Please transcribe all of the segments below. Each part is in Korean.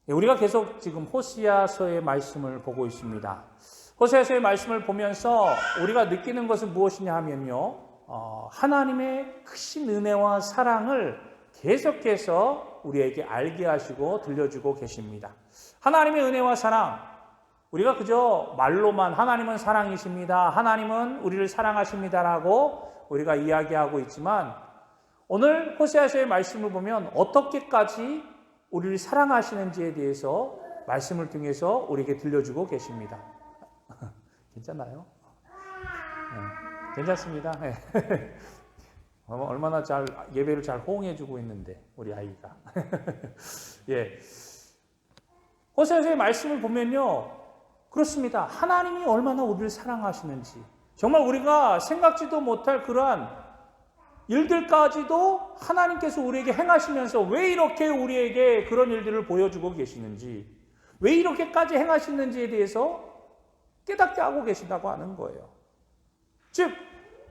우리가 계속 지금 호세아서의 말씀을 보고 있습니다. 호세아서의 말씀을 보면서 우리가 느끼는 것은 무엇이냐 하면요, 하나님의 크신 은혜와 사랑을 계속해서 우리에게 알게 하시고 들려주고 계십니다. 하나님의 은혜와 사랑, 우리가 그저 말로만 하나님은 사랑이십니다, 하나님은 우리를 사랑하십니다라고 우리가 이야기하고 있지만, 오늘 호세아서의 말씀을 보면 어떻게까지 우리를 사랑하시는지에 대해서 말씀을 통해서 우리에게 들려주고 계십니다. 괜찮나요? 네, 괜찮습니다. 네. 얼마나 잘 예배를 잘 호응해주고 있는데 우리 아이가. 예. 호세아서의 말씀을 보면요, 그렇습니다. 하나님이 얼마나 우리를 사랑하시는지, 정말 우리가 생각지도 못할 그러한 일들까지도 하나님께서 우리에게 행하시면서 왜 이렇게 우리에게 그런 일들을 보여주고 계시는지, 왜 이렇게까지 행하시는지에 대해서 깨닫게 하고 계신다고 하는 거예요. 즉,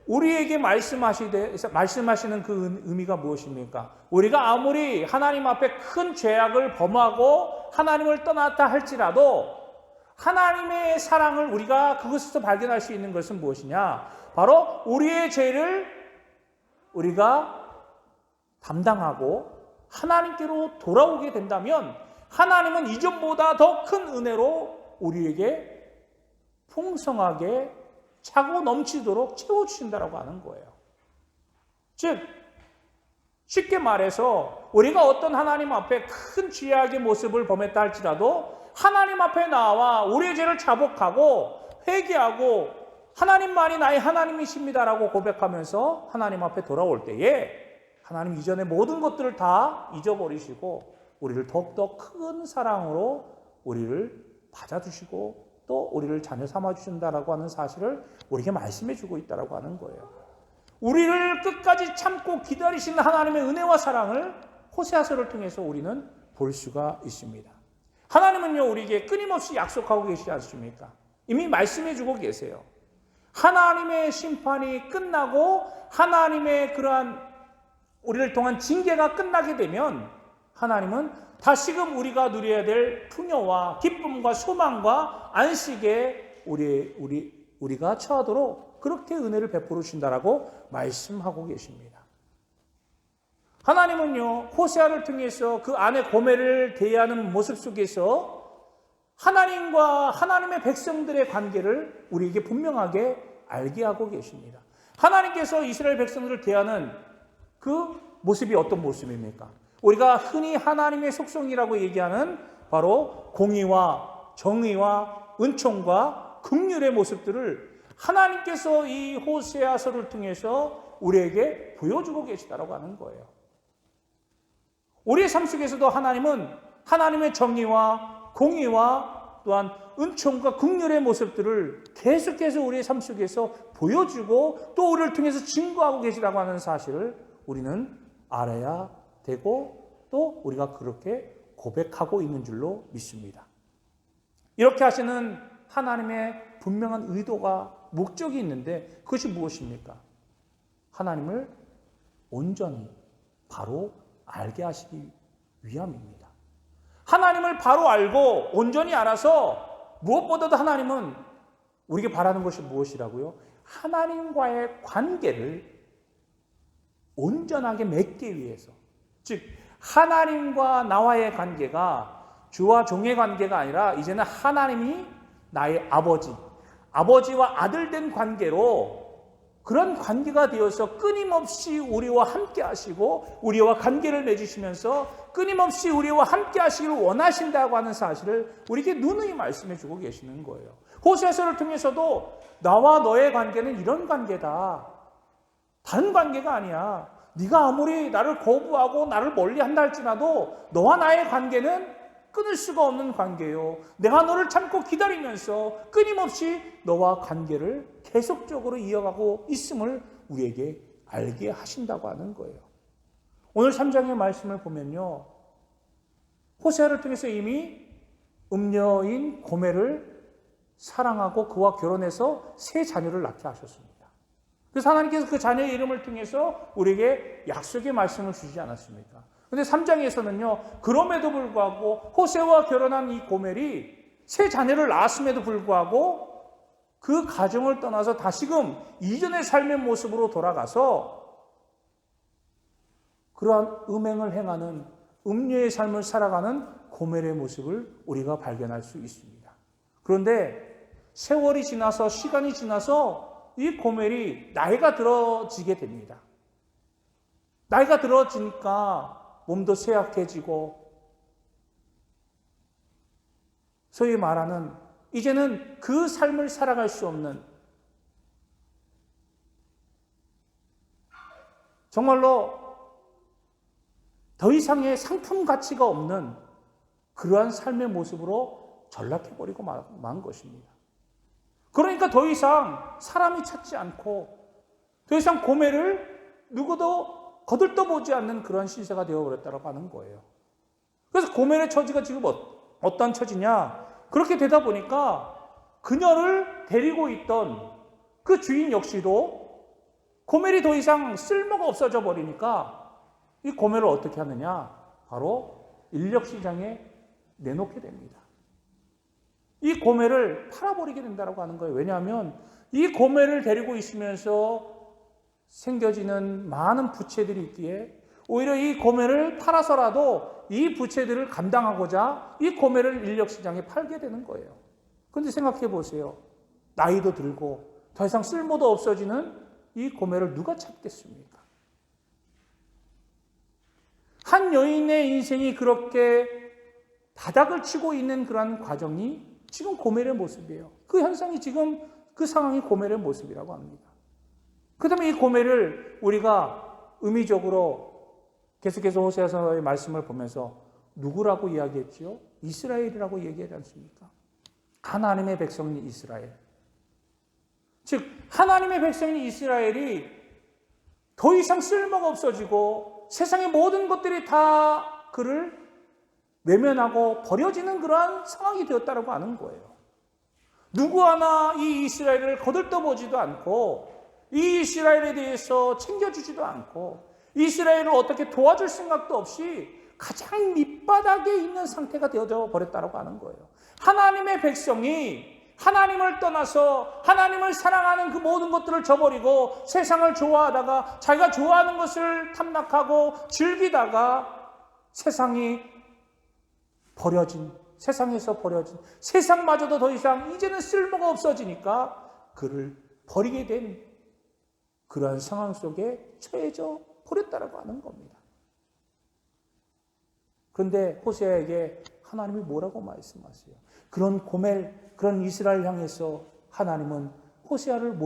우리에게 말씀하시는 그 의미가 무엇입니까? 우리가 아무리 하나님 앞에 큰 죄악을 범하고 하나님을 떠났다 할지라도 하나님의 사랑을 우리가 그것에서 발견할 수 있는 것은 무엇이냐? 바로 우리의 죄를 우리가 담당하고 하나님께로 돌아오게 된다면 하나님은 이전보다 더 큰 은혜로 우리에게 풍성하게 차고 넘치도록 채워주신다라고 하는 거예요. 즉, 쉽게 말해서 우리가 어떤 하나님 앞에 큰 죄악의 모습을 범했다 할지라도 하나님 앞에 나와 우리의 죄를 자복하고 회개하고 하나님만이 나의 하나님이십니다라고 고백하면서 하나님 앞에 돌아올 때에 하나님 이전의 모든 것들을 다 잊어버리시고 우리를 더욱더 큰 사랑으로 우리를 받아주시고 또 우리를 자녀 삼아주신다라고 하는 사실을 우리에게 말씀해주고 있다라고 하는 거예요. 우리를 끝까지 참고 기다리시는 하나님의 은혜와 사랑을 호세아서를 통해서 우리는 볼 수가 있습니다. 하나님은요, 우리에게 끊임없이 약속하고 계시지 않습니까? 이미 말씀해주고 계세요. 하나님의 심판이 끝나고 하나님의 그러한 우리를 통한 징계가 끝나게 되면 하나님은 다시금 우리가 누려야 될 풍요와 기쁨과 소망과 안식에 우리가 처하도록 그렇게 은혜를 베풀어 주신다라고 말씀하고 계십니다. 하나님은요, 호세아를 통해서 그 안의 고멜을 대하는 모습 속에서 하나님과 하나님의 백성들의 관계를 우리에게 분명하게 알게 하고 계십니다. 하나님께서 이스라엘 백성들을 대하는 그 모습이 어떤 모습입니까? 우리가 흔히 하나님의 속성이라고 얘기하는 바로 공의와 정의와 은총과 긍휼의 모습들을 하나님께서 이 호세아서를 통해서 우리에게 보여주고 계시다라고 하는 거예요. 우리의 삶 속에서도 하나님은 하나님의 정의와 공의와 또한 은총과 긍휼의 모습들을 계속해서 우리의 삶 속에서 보여주고 또 우리를 통해서 증거하고 계시다고 하는 사실을 우리는 알아야 되고 또 우리가 그렇게 고백하고 있는 줄로 믿습니다. 이렇게 하시는 하나님의 분명한 의도가 목적이 있는데 그것이 무엇입니까? 하나님을 온전히 바로 알게 하시기 위함입니다. 하나님을 바로 알고 온전히 알아서 무엇보다도 하나님은 우리에게 바라는 것이 무엇이라고요? 하나님과의 관계를 온전하게 맺기 위해서, 즉 하나님과 나와의 관계가 주와 종의 관계가 아니라 이제는 하나님이 나의 아버지와 아들 된 관계로 그런 관계가 되어서 끊임없이 우리와 함께 하시고 우리와 관계를 맺으시면서 끊임없이 우리와 함께 하시기를 원하신다고 하는 사실을 우리에게 누누이 말씀해 주고 계시는 거예요. 호세아서를 통해서도 나와 너의 관계는 이런 관계다. 다른 관계가 아니야. 네가 아무리 나를 거부하고 나를 멀리한다 할지라도 너와 나의 관계는 끊을 수가 없는 관계요. 내가 너를 참고 기다리면서 끊임없이 너와 관계를 계속적으로 이어가고 있음을 우리에게 알게 하신다고 하는 거예요. 오늘 3장의 말씀을 보면요, 호세아를 통해서 이미 음녀인 고멜을 사랑하고 그와 결혼해서 세 자녀를 낳게 하셨습니다. 그래서 하나님께서 그 자녀의 이름을 통해서 우리에게 약속의 말씀을 주시지 않았습니까? 근데 3장에서는요, 그럼에도 불구하고 호세와 결혼한 이 고멜이 새 자녀를 낳았음에도 불구하고 그 가정을 떠나서 다시금 이전의 삶의 모습으로 돌아가서 그러한 음행을 행하는 음녀의 삶을 살아가는 고멜의 모습을 우리가 발견할 수 있습니다. 그런데 세월이 지나서 시간이 지나서 이 고멜이 나이가 들어지게 됩니다. 나이가 들어지니까 몸도 쇠약해지고 소위 말하는 이제는 그 삶을 살아갈 수 없는 정말로 더 이상의 상품 가치가 없는 그러한 삶의 모습으로 전락해버리고 만 것입니다. 그러니까 더 이상 사람이 찾지 않고 더 이상 고멜을 누구도 거들떠보지 않는 그런 시세가 되어버렸다고 하는 거예요. 그래서 고멜의 처지가 지금 어떤 처지냐? 그렇게 되다 보니까 그녀를 데리고 있던 그 주인 역시도 고멜이 더 이상 쓸모가 없어져 버리니까 이 고멜을 어떻게 하느냐? 바로 인력시장에 내놓게 됩니다. 이 고멜을 팔아버리게 된다고 하는 거예요. 왜냐하면 이 고멜을 데리고 있으면서 생겨지는 많은 부채들이 있기에 오히려 이 고멜을 팔아서라도 이 부채들을 감당하고자 이 고멜을 인력시장에 팔게 되는 거예요. 그런데 생각해 보세요. 나이도 들고 더 이상 쓸모도 없어지는 이 고멜을 누가 찾겠습니까? 한 여인의 인생이 그렇게 바닥을 치고 있는 그런 과정이 지금 고멜의 모습이에요. 그 현상이 지금 그 상황이 고멜의 모습이라고 합니다. 그 다음에 이 고멜을 우리가 의미적으로 계속해서 호세아서의 말씀을 보면서 누구라고 이야기했지요? 이스라엘이라고 얘기하지 않습니까? 하나님의 백성인 이스라엘. 즉 하나님의 백성인 이스라엘이 더 이상 쓸모가 없어지고 세상의 모든 것들이 다 그를 외면하고 버려지는 그러한 상황이 되었다고 하는 거예요. 누구 하나 이 이스라엘을 거들떠보지도 않고 이 이스라엘에 대해서 챙겨주지도 않고 이스라엘을 어떻게 도와줄 생각도 없이 가장 밑바닥에 있는 상태가 되어져 버렸다고 하는 거예요. 하나님의 백성이 하나님을 떠나서 하나님을 사랑하는 그 모든 것들을 저버리고 세상을 좋아하다가 자기가 좋아하는 것을 탐락하고 즐기다가 세상에서 버려진 세상마저도 더 이상 이제는 쓸모가 없어지니까 그를 버리게 된 그러한 상황 속에 처해져 버렸다라고 하는 겁니다. 그런데 호세아에게 하나님이 뭐라고 말씀하세요? 그런 고멜, 그런 이스라엘 향해서 하나님은 호세아를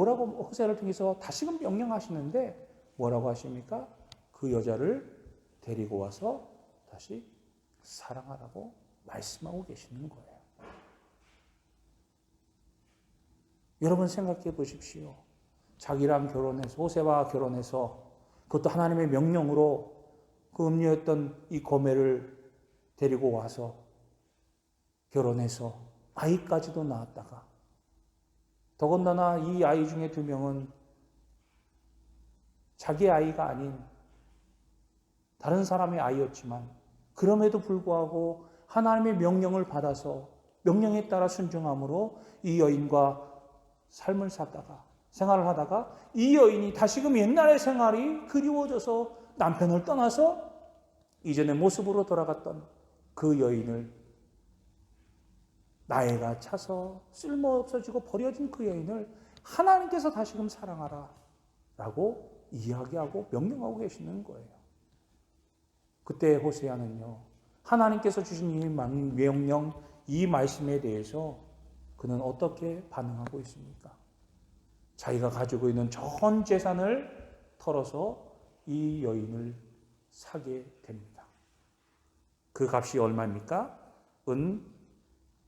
통해서 다시금 명령하시는데 뭐라고 하십니까? 그 여자를 데리고 와서 다시 사랑하라고 말씀하고 계시는 거예요. 여러분 생각해 보십시오. 자기랑 결혼해서 호세와 결혼해서 그것도 하나님의 명령으로 그 음녀였던 이 고멜을 데리고 와서 결혼해서 아이까지도 낳았다가 더군다나 이 아이 중에 2명은 자기 아이가 아닌 다른 사람의 아이였지만 그럼에도 불구하고 하나님의 명령을 받아서 명령에 따라 순종함으로 이 여인과 삶을 살다가 생활을 하다가 이 여인이 다시금 옛날의 생활이 그리워져서 남편을 떠나서 이전의 모습으로 돌아갔던 그 여인을 나이가 차서 쓸모없어지고 버려진 그 여인을 하나님께서 다시금 사랑하라 라고 이야기하고 명령하고 계시는 거예요. 그때 호세아는요, 하나님께서 주신 이 명령, 이 말씀에 대해서 그는 어떻게 반응하고 있습니까? 자기가 가지고 있는 전 재산을 털어서 이 여인을 사게 됩니다. 그 값이 얼마입니까? 은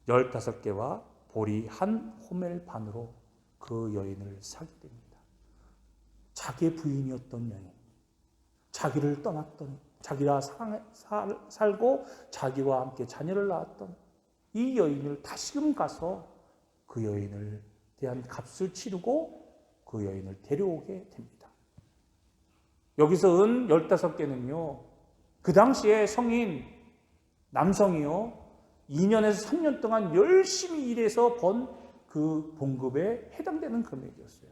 15개와 보리 1호멜 반으로 그 여인을 사게 됩니다. 자기의 부인이었던 여인, 자기를 떠났던, 자기와 살고 자기와 함께 자녀를 낳았던 이 여인을 다시금 가서 그 여인을 대한 값을 치르고 그 여인을 데려오게 됩니다. 여기서 은 15개는요, 그 당시에 성인 남성이요 2년에서 3년 동안 열심히 일해서 번 그 봉급에 해당되는 금액이었어요.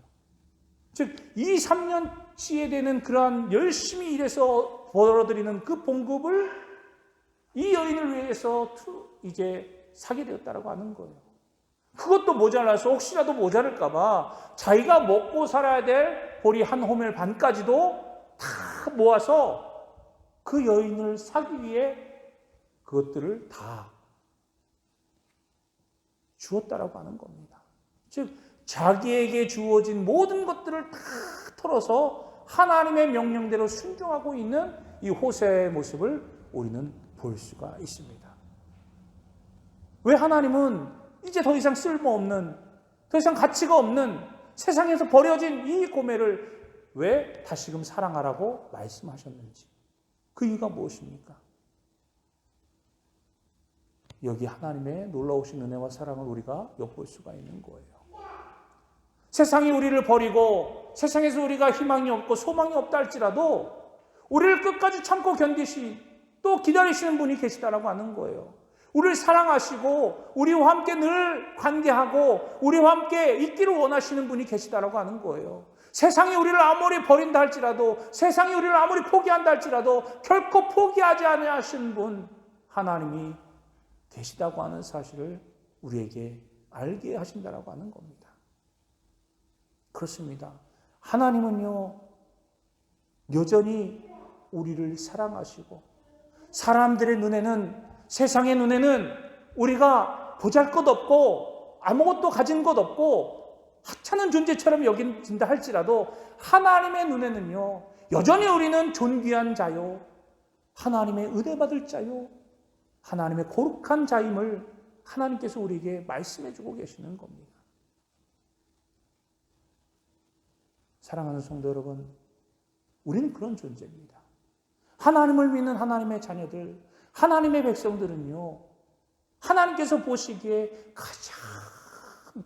즉 2, 3년치에 되는 그러한 열심히 일해서 벌어들이는 그 봉급을 이 여인을 위해서 이제 사게 되었다라고 하는 거예요. 그것도 모자라서 혹시라도 모자랄까 봐 자기가 먹고 살아야 될 보리 한 호멜 반까지도 다 모아서 그 여인을 사기 위해 그것들을 다 주었다라고 하는 겁니다. 즉 자기에게 주어진 모든 것들을 다 털어서 하나님의 명령대로 순종하고 있는 이 호세의 모습을 우리는 볼 수가 있습니다. 왜 하나님은 이제 더 이상 쓸모없는, 더 이상 가치가 없는 세상에서 버려진 이 고멜을 왜 다시금 사랑하라고 말씀하셨는지, 그 이유가 무엇입니까? 여기 하나님의 놀라우신 은혜와 사랑을 우리가 엿볼 수가 있는 거예요. 세상이 우리를 버리고 세상에서 우리가 희망이 없고 소망이 없다 할지라도 우리를 끝까지 참고 견디시 또 기다리시는 분이 계시다라고 하는 거예요. 우리를 사랑하시고 우리와 함께 늘 관계하고 우리와 함께 있기를 원하시는 분이 계시다라고 하는 거예요. 세상이 우리를 아무리 버린다 할지라도, 세상이 우리를 아무리 포기한다 할지라도 결코 포기하지 않으시는 분 하나님이 계시다고 하는 사실을 우리에게 알게 하신다라고 하는 겁니다. 그렇습니다. 하나님은요 여전히 우리를 사랑하시고, 사람들의 눈에는, 세상의 눈에는 우리가 보잘것없고 아무것도 가진 것 없고 하찮은 존재처럼 여긴다 할지라도 하나님의 눈에는요 여전히 우리는 존귀한 자요, 하나님의 은혜 받을 자요, 하나님의 거룩한 자임을 하나님께서 우리에게 말씀해 주고 계시는 겁니다. 사랑하는 성도 여러분, 우리는 그런 존재입니다. 하나님을 믿는 하나님의 자녀들, 하나님의 백성들은요 하나님께서 보시기에 가장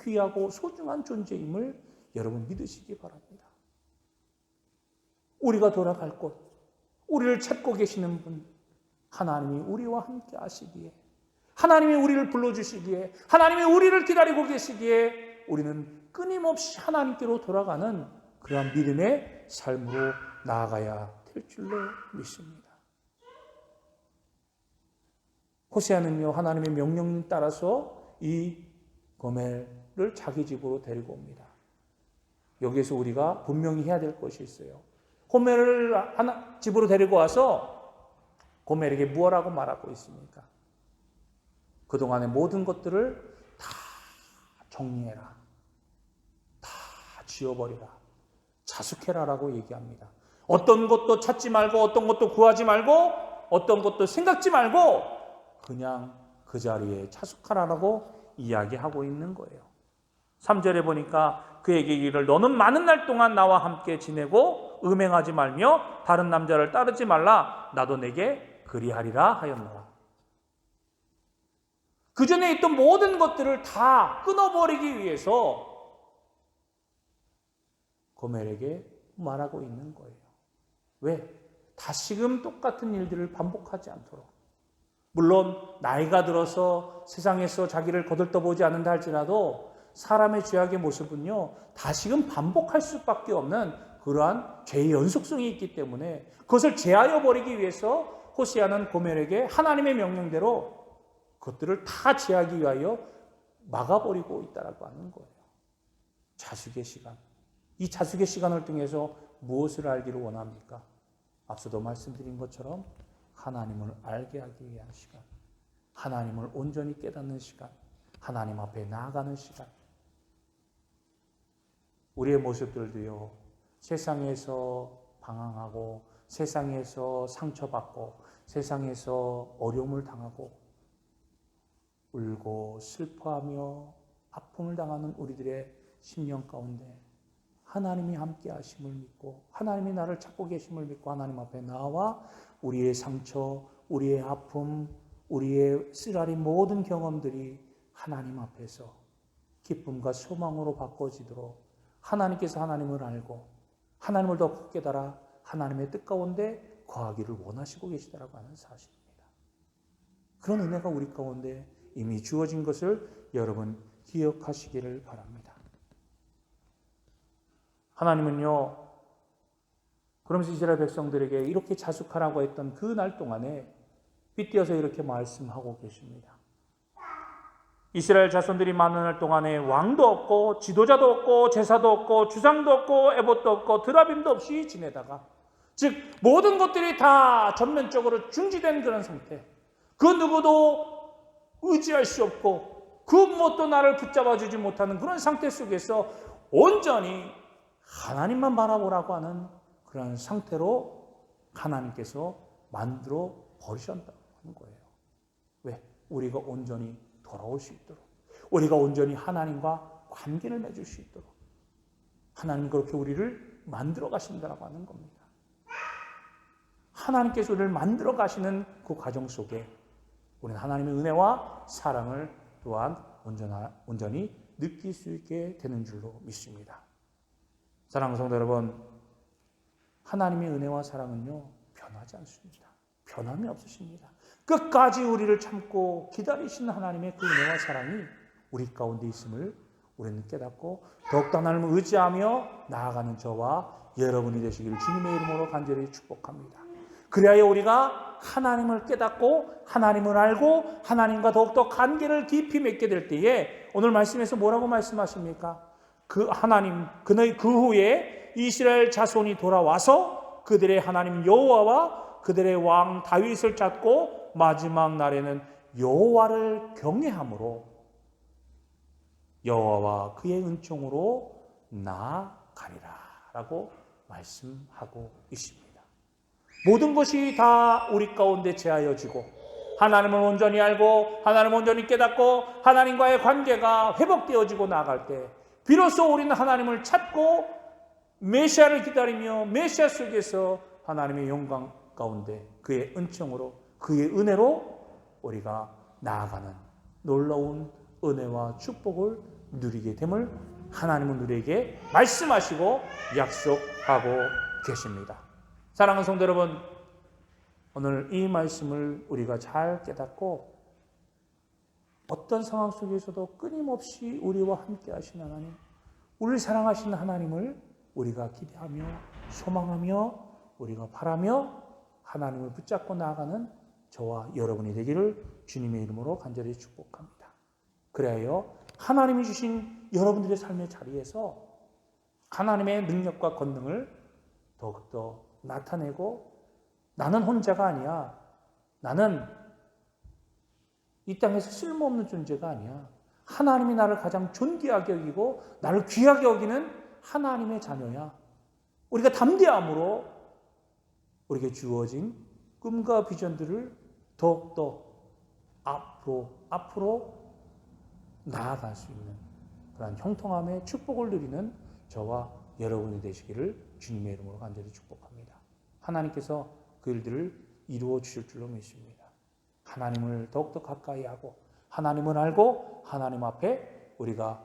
귀하고 소중한 존재임을 여러분 믿으시기 바랍니다. 우리가 돌아갈 곳, 우리를 찾고 계시는 분, 하나님이 우리와 함께 하시기에, 하나님이 우리를 불러주시기에, 하나님이 우리를 기다리고 계시기에 우리는 끊임없이 하나님께로 돌아가는 그러한 믿음의 삶으로 나아가야 될 줄로 믿습니다. 호세아는요 하나님의 명령에 따라서 이 고멜을 자기 집으로 데리고 옵니다. 여기에서 우리가 분명히 해야 될 것이 있어요. 고멜을 집으로 데리고 와서 고멜에게 무엇라고 말하고 있습니까? 그동안의 모든 것들을 다 정리해라, 다 지워버리라, 자숙해라라고 얘기합니다. 어떤 것도 찾지 말고, 어떤 것도 구하지 말고, 어떤 것도 생각지 말고 그냥 그 자리에 자숙하라라고 이야기하고 있는 거예요. 3절에 보니까 그에게 이르기를 너는 많은 날 동안 나와 함께 지내고 음행하지 말며 다른 남자를 따르지 말라, 나도 내게 그리하리라 하였노라. 그 전에 있던 모든 것들을 다 끊어버리기 위해서 고멜에게 말하고 있는 거예요. 왜? 다시금 똑같은 일들을 반복하지 않도록. 물론 나이가 들어서 세상에서 자기를 거들떠보지 않는다 할지라도 사람의 죄악의 모습은요 다시금 반복할 수밖에 없는 그러한 죄의 연속성이 있기 때문에 그것을 제하여 버리기 위해서 호세아는 고멜에게 하나님의 명령대로 그것들을 다 제하기 위하여 막아버리고 있다라고 하는 거예요. 자숙의 시간. 이 자숙의 시간을 통해서 무엇을 알기를 원합니까? 앞서도 말씀드린 것처럼 하나님을 알게 하기 위한 시간, 하나님을 온전히 깨닫는 시간, 하나님 앞에 나아가는 시간. 우리의 모습들도요 세상에서 방황하고 세상에서 상처받고 세상에서 어려움을 당하고 울고 슬퍼하며 아픔을 당하는 우리들의 심령 가운데 하나님이 함께 하심을 믿고 하나님이 나를 찾고 계심을 믿고 하나님 앞에 나와 우리의 상처, 우리의 아픔, 우리의 쓰라린 모든 경험들이 하나님 앞에서 기쁨과 소망으로 바꿔지도록 하나님께서 하나님을 알고 하나님을 더 깨달아 하나님의 뜻 가운데 거하기를 원하시고 계시다라고 하는 사실입니다. 그런 은혜가 우리 가운데 이미 주어진 것을 여러분 기억하시기를 바랍니다. 하나님은요, 그러면서 이스라엘 백성들에게 이렇게 자숙하라고 했던 그 날 동안에 빗대어서 이렇게 말씀하고 계십니다. 이스라엘 자손들이 많은 날 동안에 왕도 없고 지도자도 없고 제사도 없고 주상도 없고 에봇도 없고 드라빔도 없이 지내다가, 즉 모든 것들이 다 전면적으로 중지된 그런 상태, 그 누구도 의지할 수 없고 그 무엇도 나를 붙잡아주지 못하는 그런 상태 속에서 온전히 하나님만 바라보라고 하는 그런 상태로 하나님께서 만들어 버리셨다는 거예요. 왜? 우리가 온전히 돌아올 수 있도록, 우리가 온전히 하나님과 관계를 맺을 수 있도록 하나님 그렇게 우리를 만들어 가신다라고 하는 겁니다. 하나님께서 우리를 만들어 가시는 그 과정 속에 우리는 하나님의 은혜와 사랑을 또한 온전히 느낄 수 있게 되는 줄로 믿습니다. 사랑하는 성도 여러분, 하나님의 은혜와 사랑은요, 변하지 않습니다. 변함이 없으십니다. 끝까지 우리를 참고 기다리시는 하나님의 그 은혜와 사랑이 우리 가운데 있음을 우리는 깨닫고 더욱더 하나님을 의지하며 나아가는 저와 여러분이 되시기를 주님의 이름으로 간절히 축복합니다. 그래야 우리가 하나님을 깨닫고 하나님을 알고 하나님과 더욱더 관계를 깊이 맺게 될 때에 오늘 말씀에서 뭐라고 말씀하십니까? 그 하나님, 그 후에 이스라엘 자손이 돌아와서 그들의 하나님 여호와와 그들의 왕 다윗을 찾고 마지막 날에는 여호와를 경외함으로 여호와와 그의 은총으로 나아가리라 라고 말씀하고 있습니다. 모든 것이 다 우리 가운데 제하여지고 하나님을 온전히 알고 하나님을 온전히 깨닫고 하나님과의 관계가 회복되어지고 나아갈 때 비로소 우리는 하나님을 찾고 메시아를 기다리며 메시아 속에서 하나님의 영광 가운데 그의 은총으로 그의 은혜로 우리가 나아가는 놀라운 은혜와 축복을 누리게 됨을 하나님은 우리에게 말씀하시고 약속하고 계십니다. 사랑하는 성도 여러분, 오늘 이 말씀을 우리가 잘 깨닫고 어떤 상황 속에서도 끊임없이 우리와 함께 하신 하나님, 우리를 사랑하시는 하나님을 우리가 기대하며 소망하며 우리가 바라며 하나님을 붙잡고 나아가는 저와 여러분이 되기를 주님의 이름으로 간절히 축복합니다. 그래야 하나님이 주신 여러분들의 삶의 자리에서 하나님의 능력과 권능을 더욱더 나타내고 나는 혼자가 아니야. 나는 이 땅에서 쓸모없는 존재가 아니야. 하나님이 나를 가장 존귀하게 여기고 나를 귀하게 여기는 하나님의 자녀야. 우리가 담대함으로 우리에게 주어진 꿈과 비전들을 더욱더 앞으로 나아갈 수 있는 그런 형통함의 축복을 누리는 저와 여러분이 되시기를 주님의 이름으로 간절히 축복합니다. 하나님께서 그 일들을 이루어 주실 줄로 믿습니다. 하나님을 더욱더 가까이 하고 하나님을 알고 하나님 앞에 우리가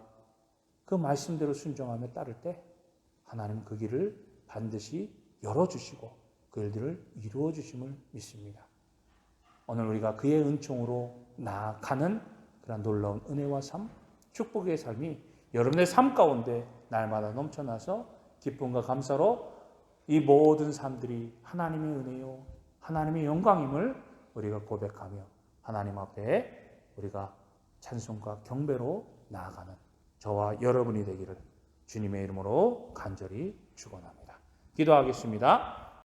그 말씀대로 순종하며 따를 때 하나님 그 길을 반드시 열어주시고 그 일들을 이루어 주심을 믿습니다. 오늘 우리가 그의 은총으로 나아가는 그런 놀라운 은혜와 삶, 축복의 삶이 여러분의 삶 가운데 날마다 넘쳐나서 기쁨과 감사로 이 모든 삶들이 하나님의 은혜요, 하나님의 영광임을 우리가 고백하며 하나님 앞에 우리가 찬송과 경배로 나아가는 저와 여러분이 되기를 주님의 이름으로 간절히 축원합니다. 기도하겠습니다.